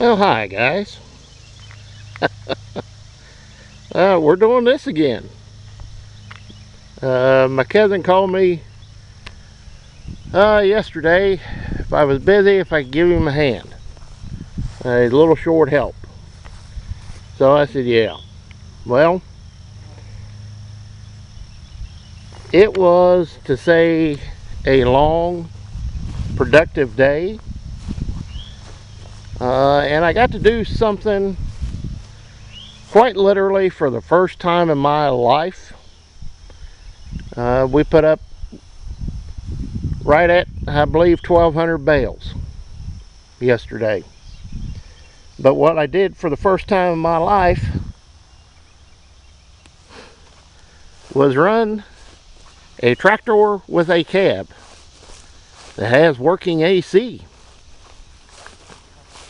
Well, hi guys. We're doing this again. My cousin called me yesterday if I was busy, if I could give him a hand. A little short help. So I said, yeah. Well, it was, to say, a long, productive day. And I got to do something quite literally for the first time in my life. We put up right at, I believe, 1,200 bales yesterday. But what I did for the first time in my life was run a tractor with a cab that has working AC,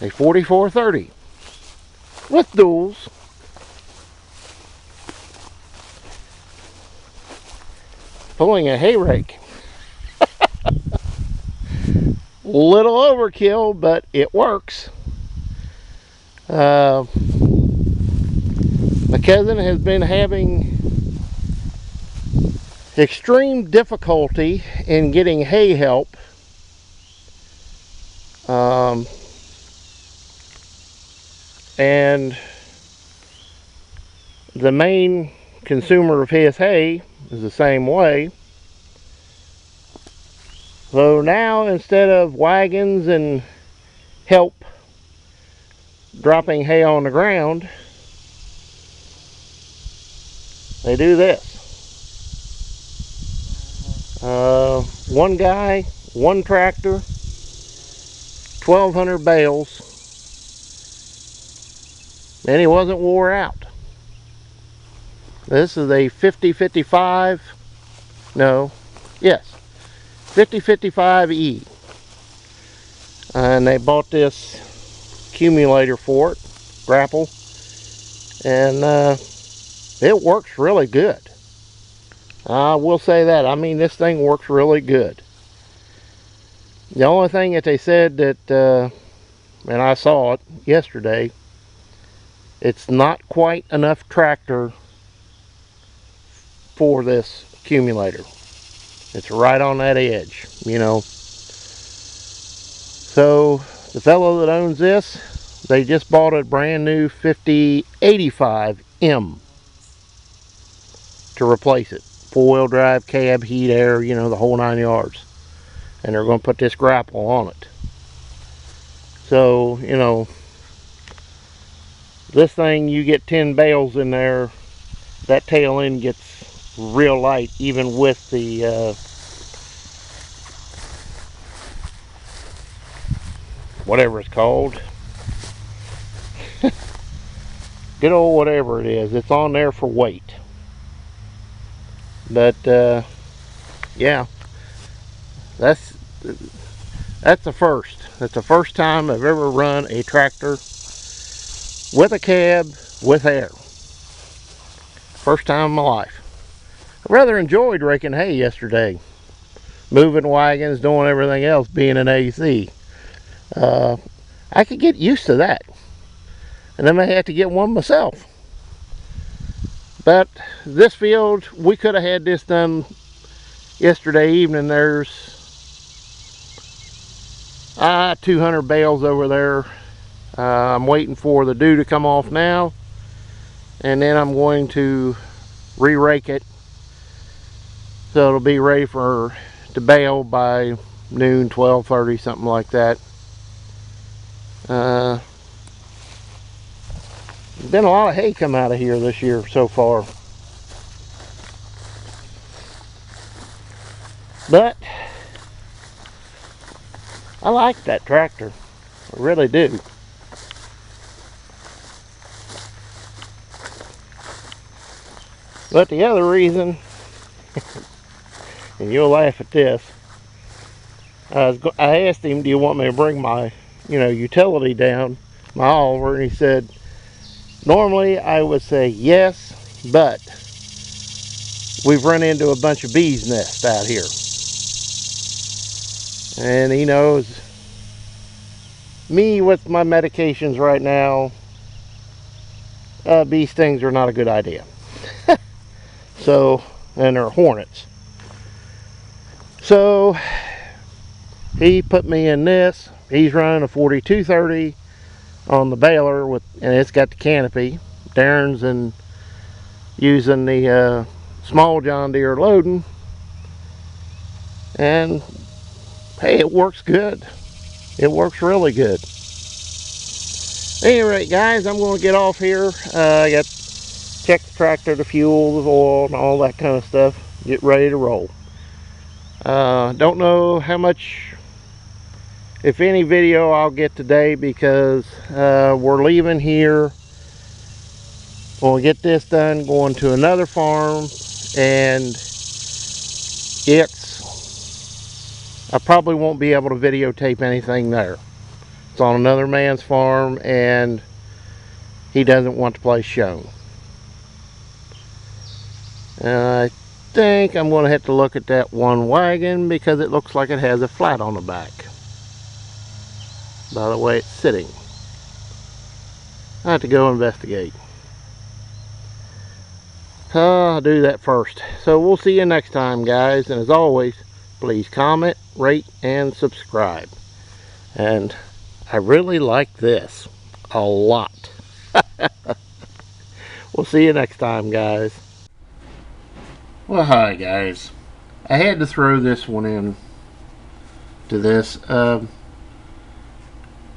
a 4430 with duals, pulling a hay rake. Little overkill, but it works. My cousin has been having extreme difficulty in getting hay help. And the main consumer of his hay is the same way. So now, instead of wagons and help dropping hay on the ground, they do this. One guy, one tractor, 1,200 bales, and he wasn't wore out. This is a 5055, no, yes, 5055E. And they bought this accumulator for it, grapple, and it works really good. I will say that. I mean, this thing works really good. The only thing that they said that, and I saw it yesterday, it's not quite enough tractor for this accumulator. It's right on that edge, you know. So the fellow that owns this, they just bought a brand new 5085M to replace it. 4-wheel drive, cab, heat, air, you know, the whole 9 yards. And they're going to put this grapple on it. So, you know, this thing, you get 10 bales in there, that tail end gets real light, even with the whatever it's called. Good old whatever it is. It's on there for weight. But yeah, that's a first. That's the first time I've ever run a tractor with a cab with air. First time in my life. I rather enjoyed raking hay yesterday. Moving wagons, doing everything else, being an AC. I could get used to that. And I may have to get one myself. But this field, we could have had this done yesterday evening. There's 200 bales over there. I'm waiting for the dew to come off now, and then I'm going to re-rake it so it'll be ready to bale by noon, 12:30, something like that. There's been a lot of hay come out of here this year so far. But I like that tractor. I really do. But the other reason, and you'll laugh at this, I asked him, do you want me to bring my, utility down, my Oliver? And he said, normally I would say yes, but we've run into a bunch of bees' nests out here. And he knows me with my medications right now, bee stings are not a good idea. So, and they're hornets. So he put me in this. He's running a 4230 on the baler with, and it's got the canopy. Darren's and using the small John Deere loading, and hey, it works good. It works really good. Anyway, guys, I'm going to get off here. I got check the tractor, the fuel, the oil, and all that kind of stuff. Get ready to roll. Don't know how much, if any, video I'll get today, because we're leaving here. We'll get this done, going to another farm, and I probably won't be able to videotape anything there. It's on another man's farm, and he doesn't want the place shown. I think I'm going to have to look at that one wagon, because it looks like it has a flat on the back by the way it's sitting. I have to go investigate. I'll do that first. So we'll see you next time, guys, and as always, please comment, rate, and subscribe. And I really like this a lot. We'll see you next time, guys. Well, hi, guys. I had to throw this one in to this.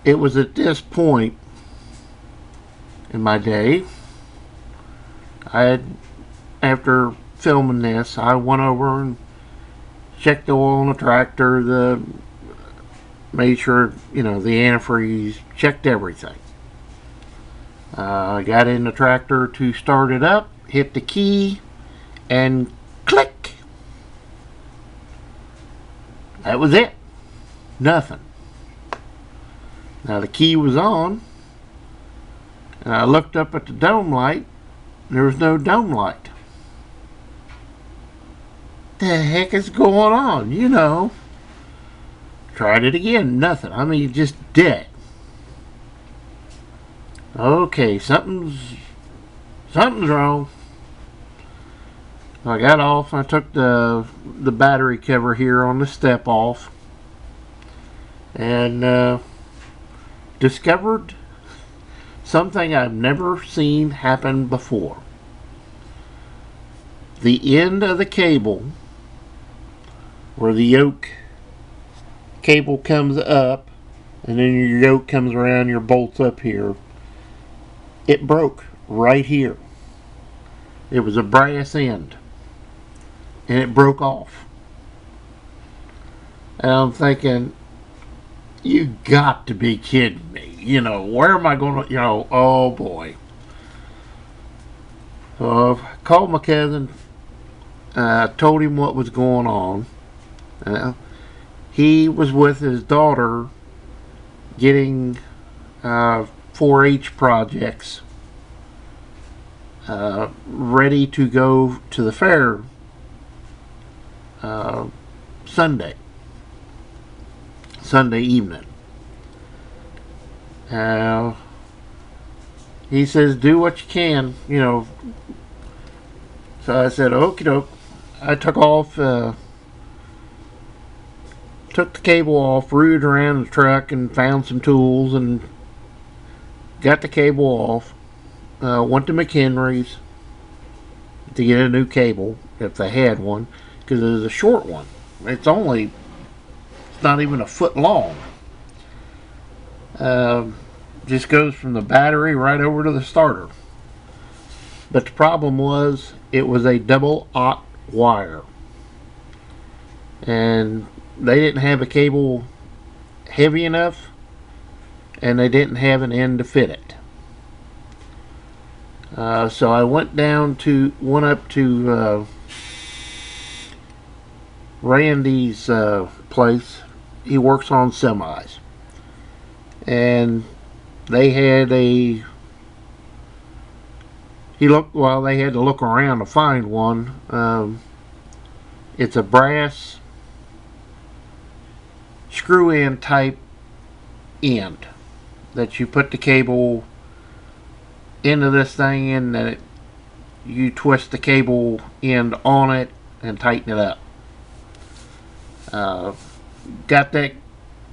It was at this point in my day, after filming this, I went over and checked the oil on the tractor, made sure, the antifreeze, checked everything. I got in the tractor to start it up, hit the key, and click. That was it. Nothing. Now the key was on, and I looked up at the dome light. There was no dome light. The heck is going on? Tried it again, nothing. I mean, just dead. Okay, something's wrong. I got off. I took the battery cover here on the step off, and discovered something I've never seen happen before. The end of the cable, where the yoke cable comes up and then your yoke comes around your bolts up here, it broke right here. It was a brass end, and it broke off. And I'm thinking, you got to be kidding me. Where am I going to, oh boy. So I called my cousin, told him what was going on. He was with his daughter getting 4-H projects ready to go to the fair Sunday evening. He says, do what you can, So I said, okie doke. I took the cable off, rooted around the truck, and found some tools and got the cable off. Went to McHenry's to get a new cable, if they had one, because it was a short one. It's not even a foot long. Just goes from the battery right over to the starter. But the problem was, it was a double-aught wire, and they didn't have a cable heavy enough, and they didn't have an end to fit it. So I went up to Randy's place. He works on semis, and they had they had to look around to find one. It's a brass screw-in type end. that you put the cable into this thing and then you twist the cable end on it and tighten it up. Got that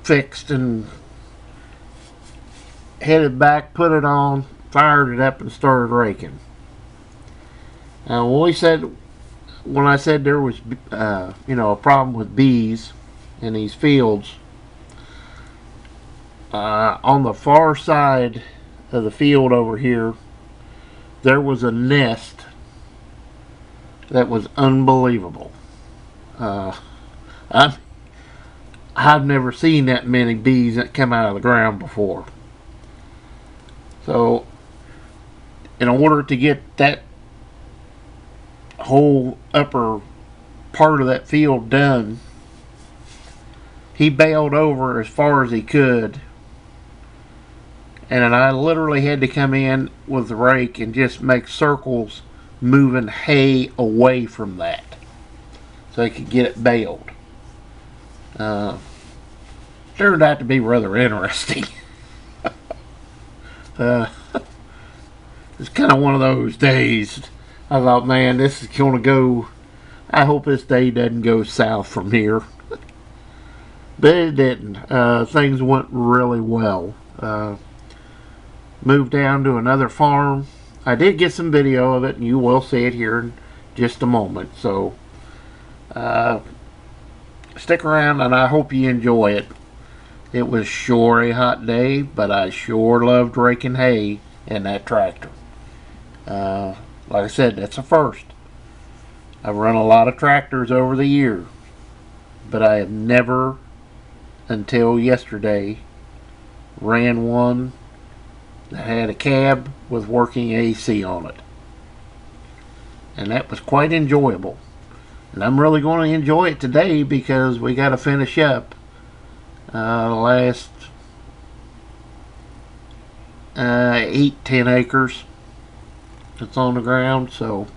fixed and headed back, put it on, fired it up and started raking. When I said there was a problem with bees in these fields, on the far side of the field over here, there was a nest that was unbelievable. I've never seen that many bees that come out of the ground before. So, in order to get that whole upper part of that field done, he bailed over as far as he could, and then I literally had to come in with the rake and just make circles moving hay away from that so he could get it baled. Turned out to be rather interesting. It's kind of one of those days. I thought, man, this is going to go, I hope this day doesn't go south from here. But it didn't. Things went really well. Moved down to another farm. I did get some video of it, and you will see it here in just a moment. So, stick around, and I hope you enjoy it. It was sure a hot day, but I sure loved raking hay in that tractor. Like I said, that's a first. I've run a lot of tractors over the years, but I have never, until yesterday, ran one that had a cab with working AC on it. And that was quite enjoyable. And I'm really going to enjoy it today because we got to finish up the last 8-10 acres that's on the ground. So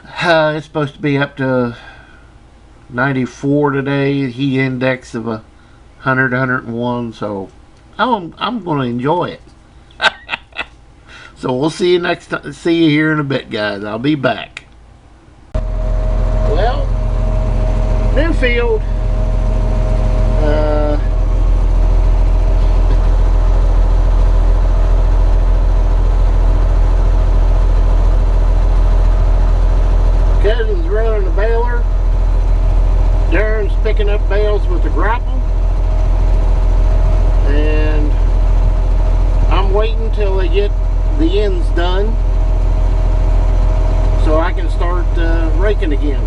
it's supposed to be up to 94 today, heat index of 100, 101. So I'm going to enjoy it. So we'll see you next time. See you here in a bit, guys. I'll be back. Well, new field. Cousin's running a baler. Darren's picking up bales with the grapple. And I'm waiting till they get the ends done so I can start raking again.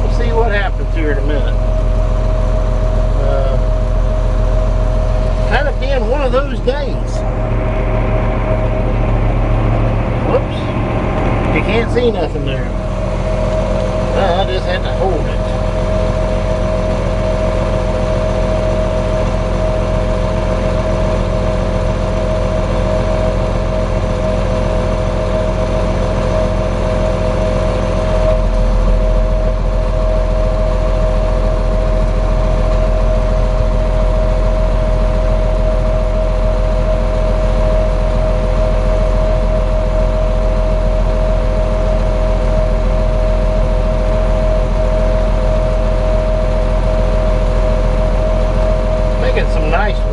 We'll see what happens here in a minute. Kind of been one of those days. Whoops. You can't see nothing there. I just had to hold it.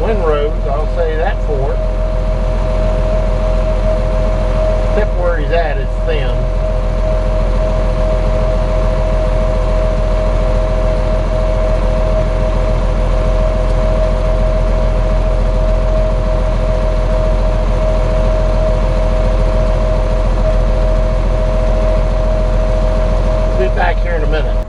Windrows, I'll say that for it. Except where he's at, it's thin. Be back here in a minute.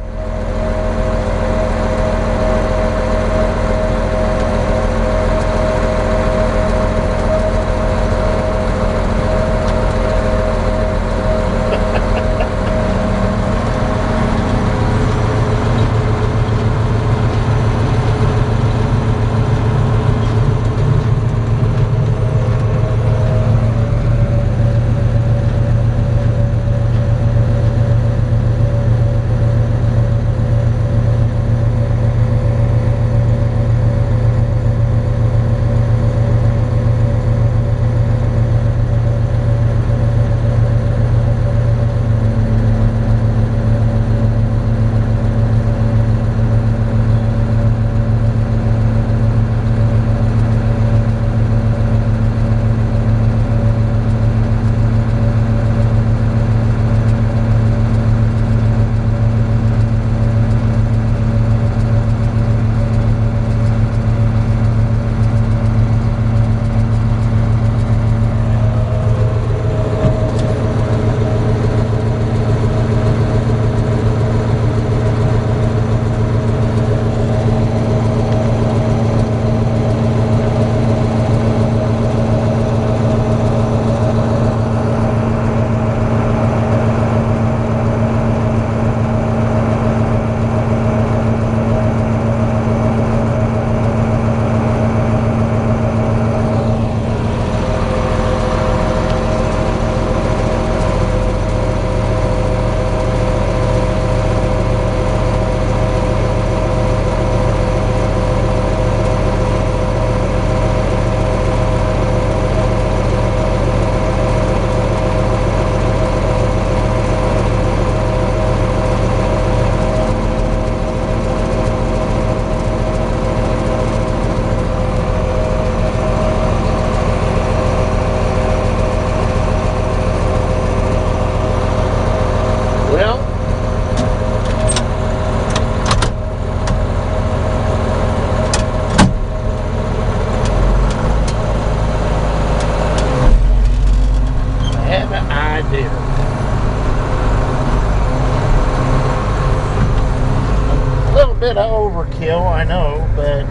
bit of overkill, I know, but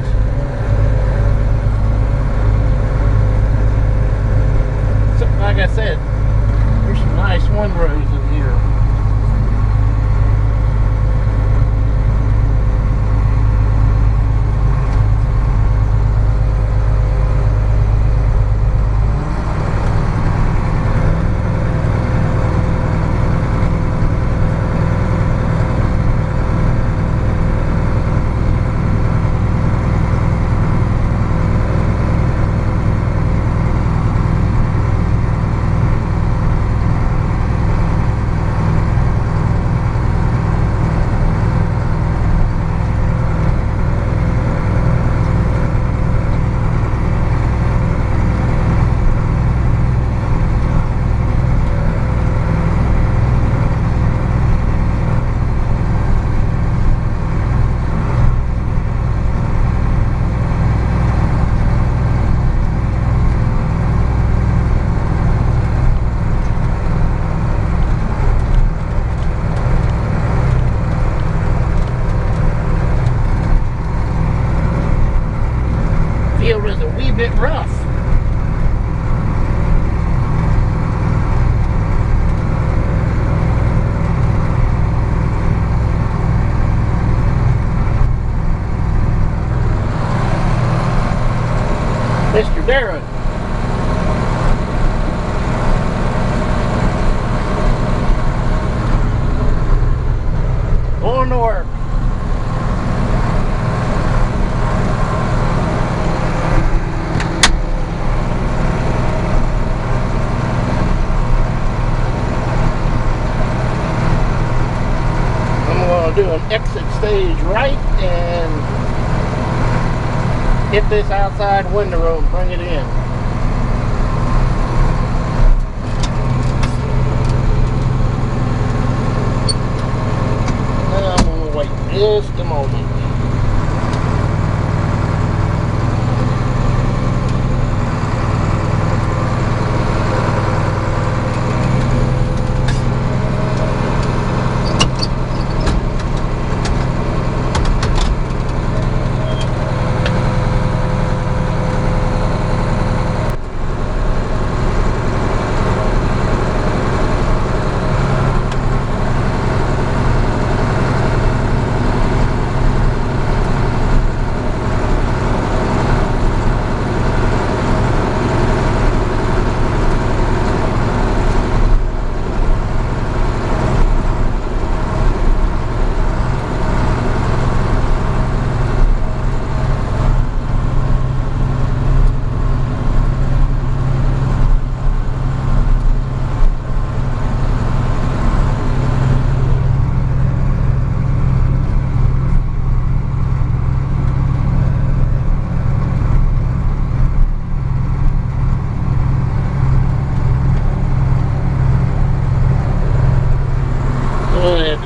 so, like I said, there's some nice windrows in here. Field is a wee bit rough. Mr. Darren. Going to work. Do an exit stage right and hit this outside window and bring it in. Now I'm going to wait just a moment.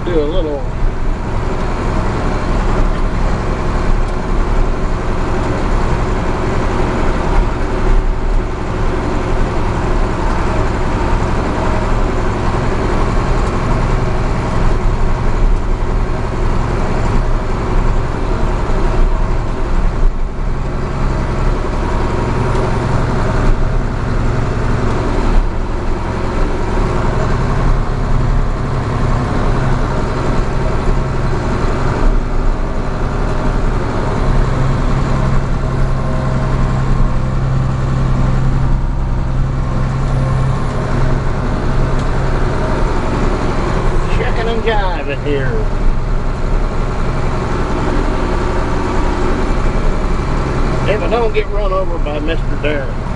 Do a little jive in here. If I don't get run over by Mr. Darren.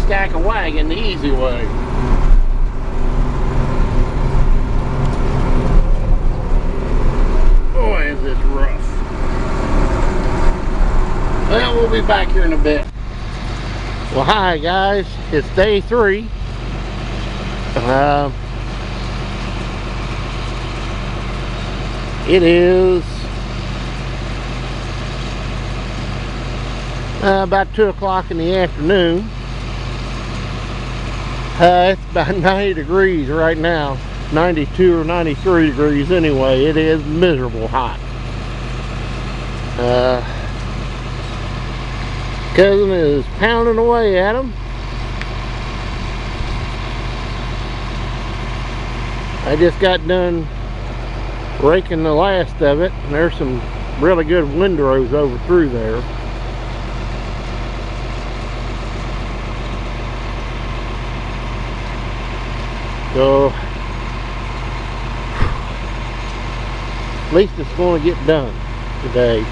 stack a wagon the easy way. Boy, is this rough. Well, we'll be back here in a bit. Well, hi guys, it's day 3. It is about 2 o'clock in the afternoon. It's about 90 degrees right now, 92 or 93 degrees anyway. It is miserable hot. Cousin is pounding away at him. I just got done raking the last of it, and there's some really good windrows over through there. So at least it's going to get done today.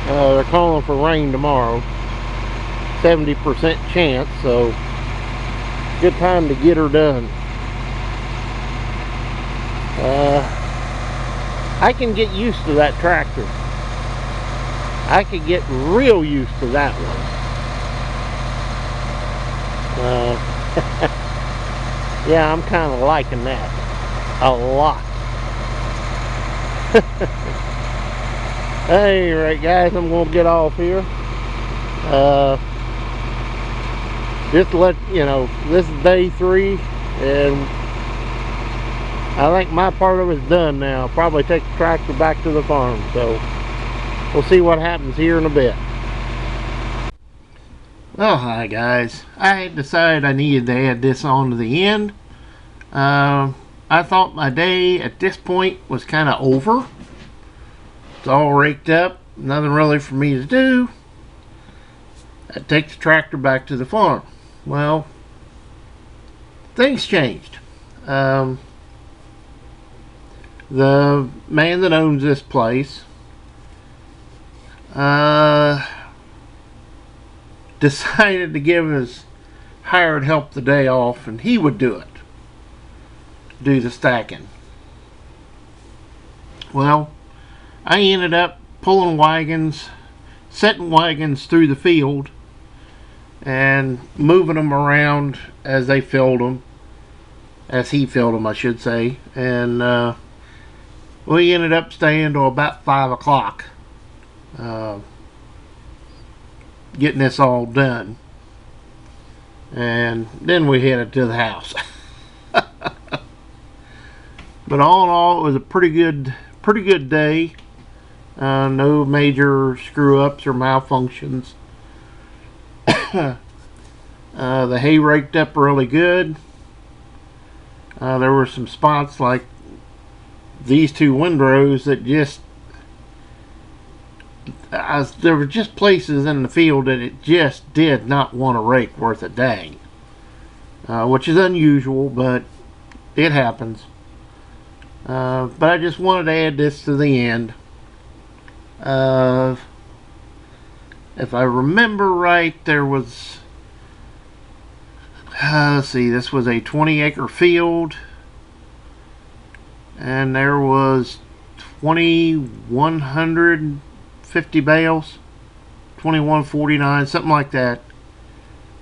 They're calling for rain tomorrow, 70% chance, so good time to get her done. I can get used to that tractor. I could get real used to that one. Yeah, I'm kind of liking that a lot. Anyway, guys, I'm going to get off here. Just to let you know, this is day 3, and I think my part of it's done now. I'll probably take the tractor back to the farm, so we'll see what happens here in a bit. Well, hi guys. I decided I needed to add this on to the end. I thought my day at this point was kind of over. It's all raked up, nothing really for me to do. I take the tractor back to the farm. Well, things changed. The man that owns this place decided to give his hired help the day off, and he would do the stacking. Well, I ended up pulling wagons, setting wagons through the field, and moving them around as they filled them, as he filled them, I should say. And we ended up staying till about 5 o'clock, getting this all done, and then we headed to the house. But all in all, it was a pretty good day. No major screw-ups or malfunctions. The hay raked up really good. There were some spots like these 2 windrows that just, there were just places in the field that it just did not want to rake worth a dang. Which is unusual, but it happens. But I just wanted to add this to the end. If I remember right, there was, let's see, this was a 20-acre field, and there was 2,150 bales, 2,149, something like that.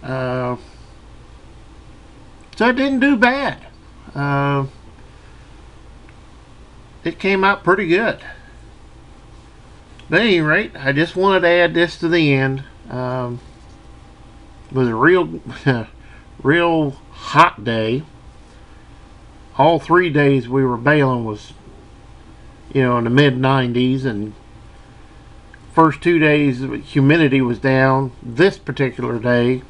So it didn't do bad. It came out pretty good. But at any rate, I just wanted to add this to the end. It was a real hot day. All 3 days we were baling was, in the mid-90s, and first 2 days humidity was down. This particular day,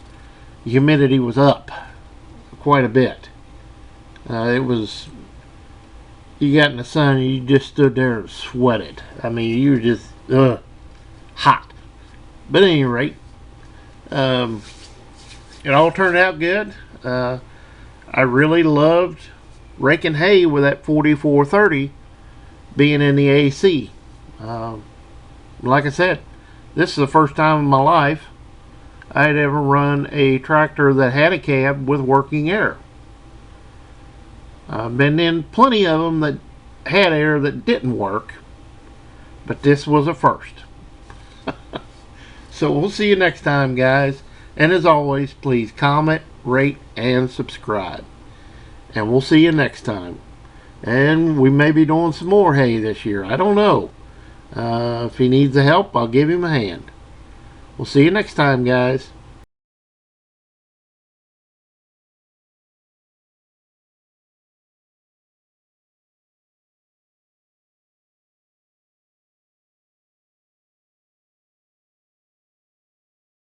humidity was up quite a bit. It was, you got in the sun and you just stood there and sweated. I mean, you were just hot. But at any rate, it all turned out good. I really loved raking hay with that 4430 being in the AC. Like I said, this is the first time in my life I'd ever run a tractor that had a cab with working air. I've been in plenty of them that had air that didn't work, but this was a first. So we'll see you next time, guys. And as always, please comment, rate, and subscribe. And we'll see you next time. And we may be doing some more hay this year. I don't know. If he needs the help, I'll give him a hand. We'll see you next time, guys.